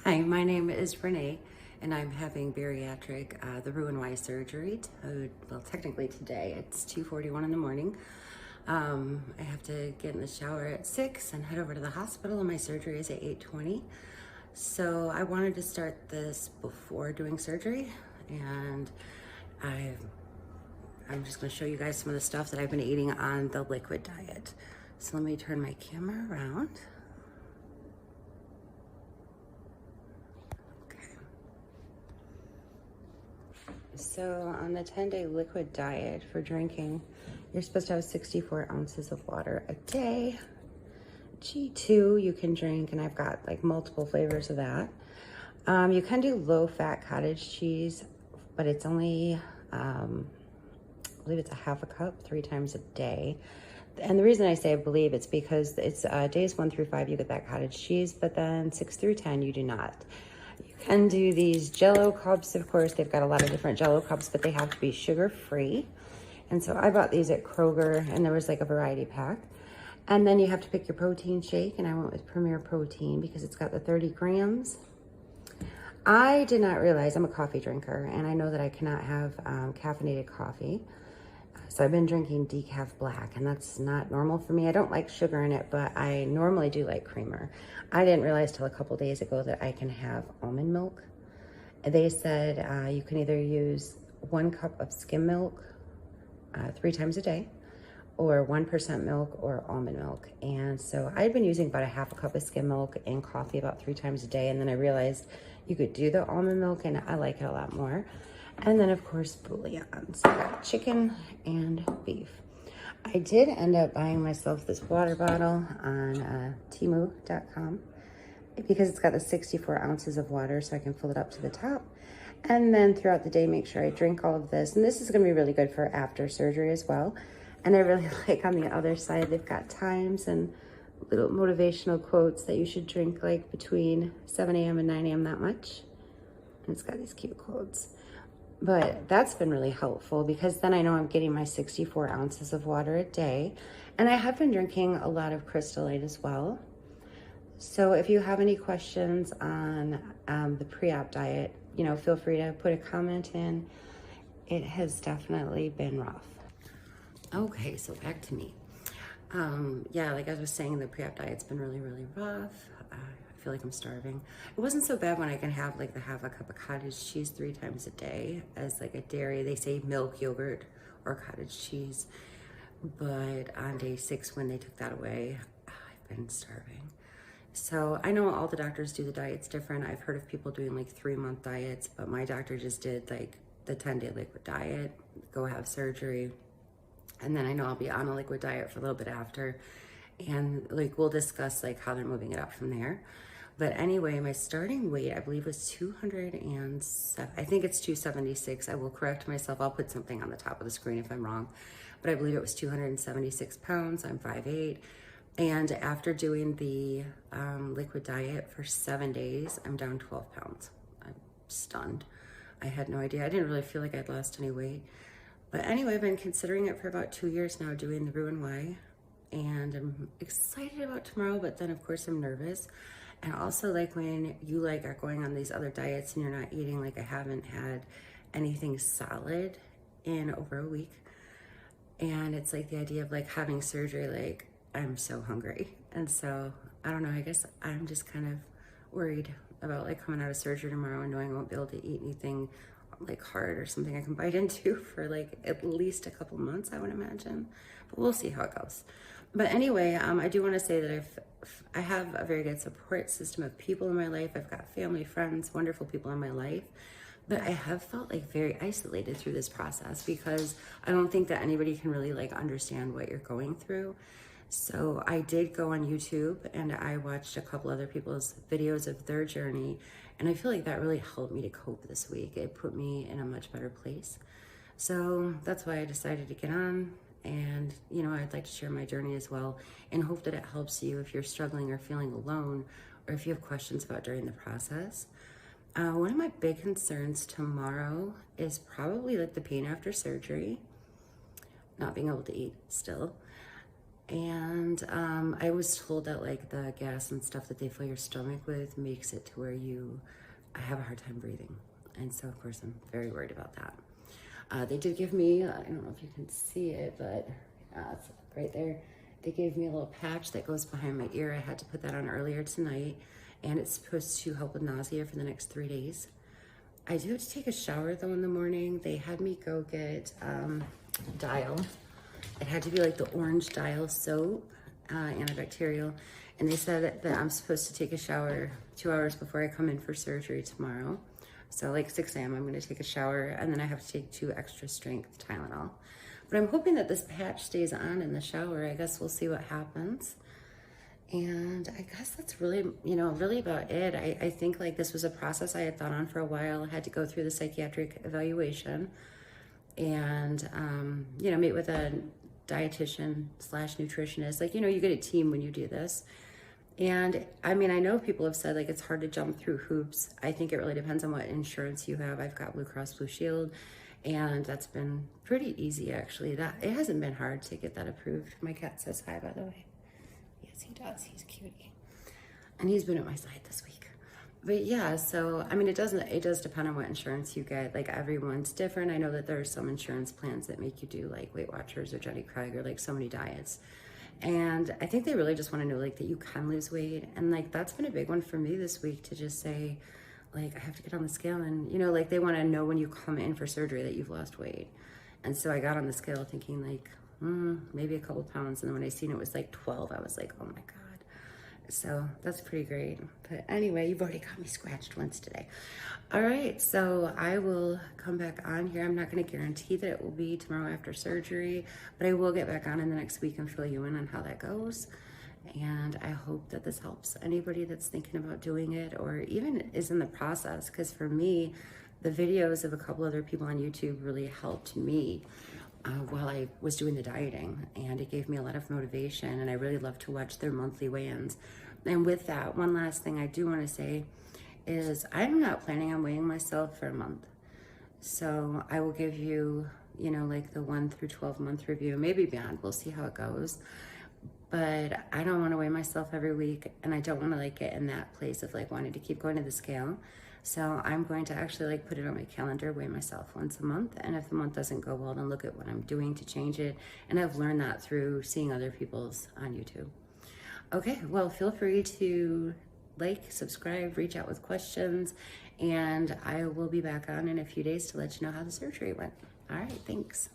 Hi, my name is Rene, and I'm having bariatric, the Roux surgery. Well, technically today, it's 2:41 in the morning. I have to get in the shower at 6 and head over to the hospital, and my surgery is at 8:20. So I wanted to start this before doing surgery, and I, I'm just going to show you guys some of the stuff that I've been eating on the liquid diet. So let me turn my camera around. So on the 10-day liquid diet for drinking, you're supposed to have 64 ounces of water a day. G2 you can drink, and I've got like multiple flavors of that. You can do low-fat cottage cheese, but it's only, I believe it's a half a cup 3 times a day. And the reason I say I believe it's because it's days 1 through 5 you get that cottage cheese, but then 6 through 10 you do not. You can do these Jello cups, of course. They've got a lot of different Jello cups, but they have to be sugar-free. And so I bought these at Kroger, and there was like a variety pack. And then you have to pick your protein shake, and I went with Premier Protein because it's got the 30 grams. I did not realize I'm a coffee drinker, and I know that I cannot have caffeinated coffee. So I've been drinking decaf black, and that's not normal for me. I don't like sugar in it, but I normally do like creamer. I didn't realize till a couple days ago that I can have almond milk. They said you can either use 1 cup of skim milk 3 times a day, or 1% milk or almond milk. And so I'd been using about a half a cup of skim milk in coffee about 3 times a day, and then I realized you could do the almond milk, and I like it a lot more. And then, of course, bouillon. So I got chicken and beef. I did end up buying myself this water bottle on Temu.com because it's got the 64 ounces of water, so I can fill it up to the top. And then throughout the day, make sure I drink all of this. And this is going to be really good for after surgery as well. And I really like on the other side, they've got times and little motivational quotes that you should drink like between 7 a.m. and 9 a.m. that much. And it's got these cute quotes. But that's been really helpful because then I know I'm getting my 64 ounces of water a day. And I have been drinking a lot of Crystal Light as well. So if you have any questions on the pre-op diet, feel free to put a comment in. It has definitely been rough. Okay, so back to me. Yeah, like I was saying, the pre-op diet's been really, really rough. I feel like I'm starving. It wasn't so bad when I can have like the half a cup of cottage cheese 3 times a day as like a dairy. They say milk, yogurt, or cottage cheese. But on day 6, when they took that away, I've been starving. So I know all the doctors do the diets different. I've heard of people doing like 3-month diets, but my doctor just did like the 10-day liquid diet, go have surgery. And then I know I'll be on a liquid diet for a little bit after. And like we'll discuss like how they're moving it up from there. But anyway, my starting weight, I believe, was 207. I think it's 276. I will correct myself. I'll put something on the top of the screen if I'm wrong. But I believe it was 276 pounds. I'm 5'8". And after doing the liquid diet for 7 days, I'm down 12 pounds. I'm stunned. I had no idea. I didn't really feel like I'd lost any weight. But anyway, I've been considering it for about 2 years now, doing the Roux and I'm excited about tomorrow, but then of course I'm nervous. And also like when you like are going on these other diets and you're not eating, like I haven't had anything solid in over a week. And it's like the idea of like having surgery, like I'm so hungry. And so I don't know, I guess I'm just kind of worried about like coming out of surgery tomorrow and knowing I won't be able to eat anything like hard or something I can bite into for like at least a couple months, I would imagine. But we'll see how it goes. But anyway, I do want to say that I have a very good support system of people in my life. I've got family, friends, wonderful people in my life. But I have felt like very isolated through this process because I don't think that anybody can really like understand what you're going through. So I did go on YouTube and I watched a couple other people's videos of their journey. And I feel like that really helped me to cope this week. It put me in a much better place. So that's why I decided to get on. And, I'd like to share my journey as well and hope that it helps you if you're struggling or feeling alone or if you have questions about during the process. One of my big concerns tomorrow is probably like the pain after surgery, not being able to eat still. And I was told that like the gas and stuff that they fill your stomach with makes it to where you have a hard time breathing. And so of course I'm very worried about that. They did give me, I don't know if you can see it, but it's right there. They gave me a little patch that goes behind my ear. I had to put that on earlier tonight, and it's supposed to help with nausea for the next 3 days. I do have to take a shower though in the morning. They had me go get Dial. It had to be like the orange Dial soap, antibacterial. And they said that I'm supposed to take a shower 2 hours before I come in for surgery tomorrow. So like 6 a.m. I'm gonna take a shower, and then I have to take 2 extra strength Tylenol. But I'm hoping that this patch stays on in the shower. I guess we'll see what happens. And I guess that's really, really about it. I think like this was a process I had thought on for a while. I had to go through the psychiatric evaluation and, meet with a dietitian / nutritionist. Like, you get a team when you do this. And I mean, I know people have said like it's hard to jump through hoops. I think it really depends on what insurance you have. I've got Blue Cross Blue Shield, and that's been pretty easy actually. That it hasn't been hard to get that approved. My cat says hi, by the way. Yes, he does. He's a cutie. And he's been at my side this week. But yeah, so I mean, it does depend on what insurance you get. Like everyone's different. I know that there are some insurance plans that make you do like Weight Watchers or Jenny Craig or like so many diets. And I think they really just want to know like that you can lose weight. And like that's been a big one for me this week, to just say like I have to get on the scale, and like they want to know when you come in for surgery that you've lost weight. And so I got on the scale thinking like maybe a couple pounds, and then when I seen it was like 12, I was like, oh my god. So that's pretty great. But anyway, you've already got me scratched once today. All right, so I will come back on here. I'm not going to guarantee that it will be tomorrow after surgery, but I will get back on in the next week and fill you in on how that goes. And I hope that this helps anybody that's thinking about doing it or even is in the process, because for me, the videos of a couple other people on YouTube really helped me while I was doing the dieting, and it gave me a lot of motivation, and I really love to watch their monthly weigh-ins. And with that, one last thing I do want to say is I'm not planning on weighing myself for a month. So I will give you, like the 1 through 12 month review, maybe beyond. We'll see how it goes. But I don't want to weigh myself every week, and I don't want to like get in that place of like wanting to keep going to the scale. So I'm going to actually like put it on my calendar, weigh myself once a month. And if the month doesn't go well, then look at what I'm doing to change it. And I've learned that through seeing other people's on YouTube. Okay, well, feel free to like, subscribe, reach out with questions, and I will be back on in a few days to let you know how the surgery went. All right, thanks.